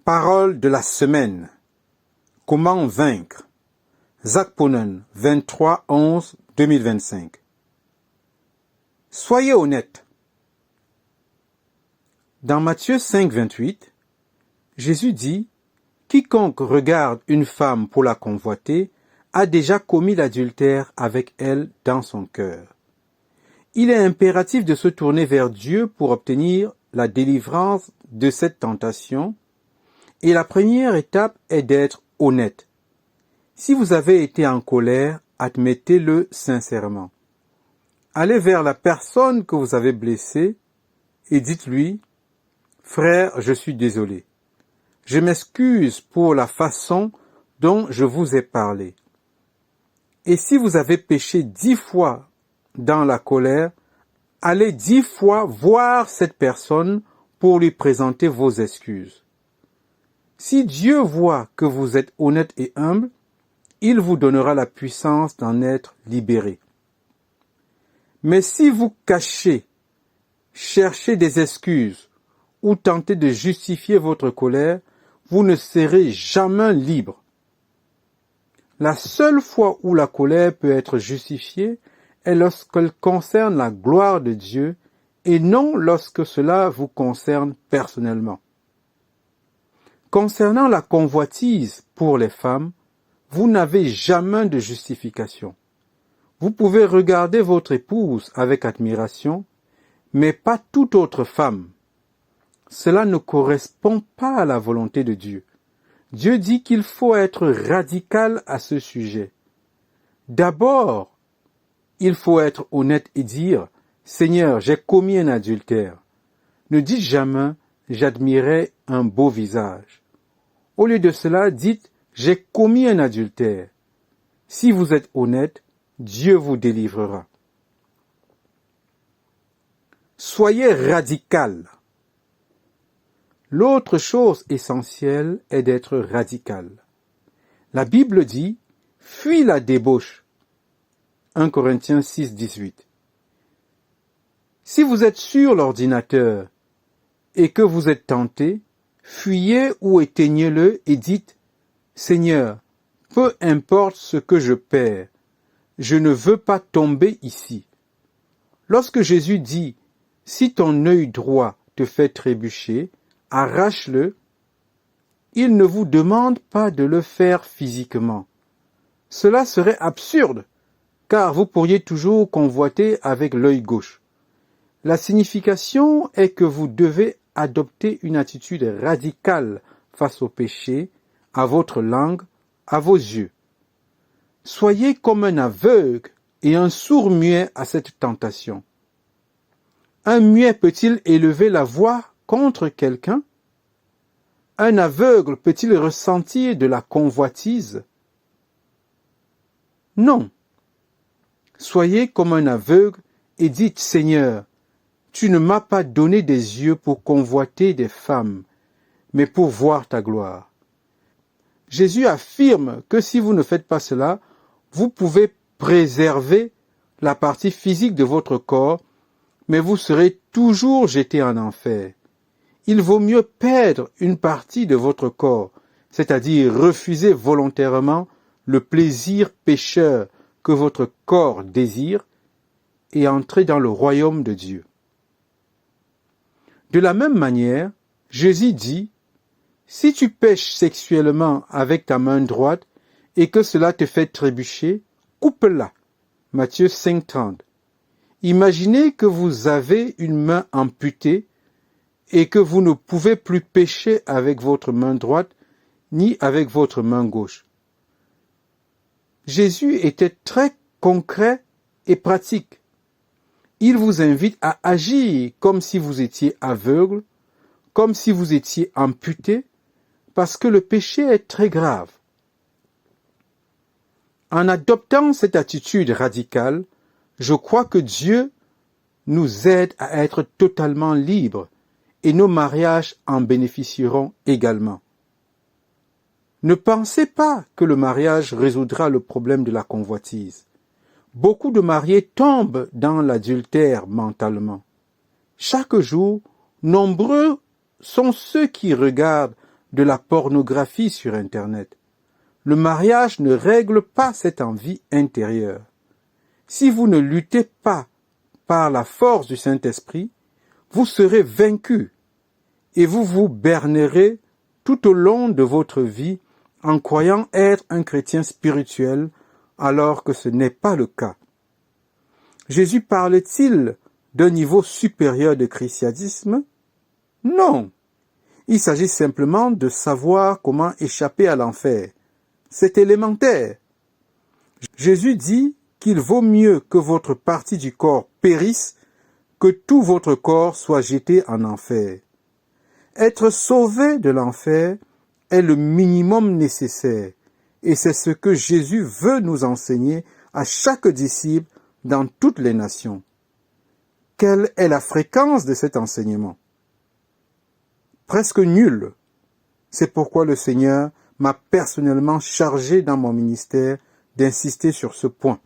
Parole de la semaine. Comment vaincre? Zakponen, 23-11-2025. Soyez honnêtes. Dans Matthieu 5, 28, Jésus dit « Quiconque regarde une femme pour la convoiter a déjà commis l'adultère avec elle dans son cœur. » Il est impératif de se tourner vers Dieu pour obtenir la délivrance de cette tentation, et la première étape est d'être honnête. Si vous avez été en colère, admettez-le sincèrement. Allez vers la personne que vous avez blessée et dites-lui « Frère, je suis désolé. Je m'excuse pour la façon dont je vous ai parlé. » Et si vous avez péché 10 fois dans la colère, allez 10 fois voir cette personne pour lui présenter vos excuses. Si Dieu voit que vous êtes honnête et humble, il vous donnera la puissance d'en être libéré. Mais si vous cachez, cherchez des excuses ou tentez de justifier votre colère, vous ne serez jamais libre. La seule fois où la colère peut être justifiée est lorsqu'elle concerne la gloire de Dieu et non lorsque cela vous concerne personnellement. Concernant la convoitise pour les femmes, vous n'avez jamais de justification. Vous pouvez regarder votre épouse avec admiration, mais pas toute autre femme. Cela ne correspond pas à la volonté de Dieu. Dieu dit qu'il faut être radical à ce sujet. D'abord, il faut être honnête et dire « Seigneur, j'ai commis un adultère ». Ne dites jamais « J'admirais un beau visage ». Au lieu de cela, dites « J'ai commis un adultère ». Si vous êtes honnête, Dieu vous délivrera. Soyez radical. L'autre chose essentielle est d'être radical. La Bible dit « Fuis la débauche ». 1 Corinthiens 6, 18. Si vous êtes sur l'ordinateur et que vous êtes tenté, fuyez ou éteignez-le et dites « Seigneur, peu importe ce que je perds, je ne veux pas tomber ici. » Lorsque Jésus dit « Si ton œil droit te fait trébucher, arrache-le », il ne vous demande pas de le faire physiquement. Cela serait absurde, car vous pourriez toujours convoiter avec l'œil gauche. La signification est que vous devez adopter une attitude radicale face au péché, à votre langue, à vos yeux. Soyez comme un aveugle et un sourd-muet à cette tentation. Un muet peut-il élever la voix contre quelqu'un? Un aveugle peut-il ressentir de la convoitise? Non. Soyez comme un aveugle et dites « Seigneur, tu ne m'as pas donné des yeux pour convoiter des femmes, mais pour voir ta gloire. » Jésus affirme que si vous ne faites pas cela, vous pouvez préserver la partie physique de votre corps, mais vous serez toujours jeté en enfer. Il vaut mieux perdre une partie de votre corps, c'est-à-dire refuser volontairement le plaisir pécheur que votre corps désire, et entrer dans le royaume de Dieu. De la même manière, Jésus dit « Si tu pèches sexuellement avec ta main droite et que cela te fait trébucher, coupe-la. » Matthieu 5,30. Imaginez que vous avez une main amputée et que vous ne pouvez plus pécher avec votre main droite ni avec votre main gauche. Jésus était très concret et pratique. Il vous invite à agir comme si vous étiez aveugle, comme si vous étiez amputé, parce que le péché est très grave. En adoptant cette attitude radicale, je crois que Dieu nous aide à être totalement libres et nos mariages en bénéficieront également. Ne pensez pas que le mariage résoudra le problème de la convoitise. Beaucoup de mariés tombent dans l'adultère mentalement. Chaque jour, nombreux sont ceux qui regardent de la pornographie sur Internet. Le mariage ne règle pas cette envie intérieure. Si vous ne luttez pas par la force du Saint-Esprit, vous serez vaincu et vous vous bernerez tout au long de votre vie en croyant être un chrétien spirituel alors que ce n'est pas le cas. Jésus parlait-il d'un niveau supérieur de christianisme? Non. Il s'agit simplement de savoir comment échapper à l'enfer. C'est élémentaire. Jésus dit qu'il vaut mieux que votre partie du corps périsse que tout votre corps soit jeté en enfer. Être sauvé de l'enfer est le minimum nécessaire et c'est ce que Jésus veut nous enseigner à chaque disciple dans toutes les nations. Quelle est la fréquence de cet enseignement? Presque nulle. C'est pourquoi le Seigneur m'a personnellement chargé dans mon ministère d'insister sur ce point.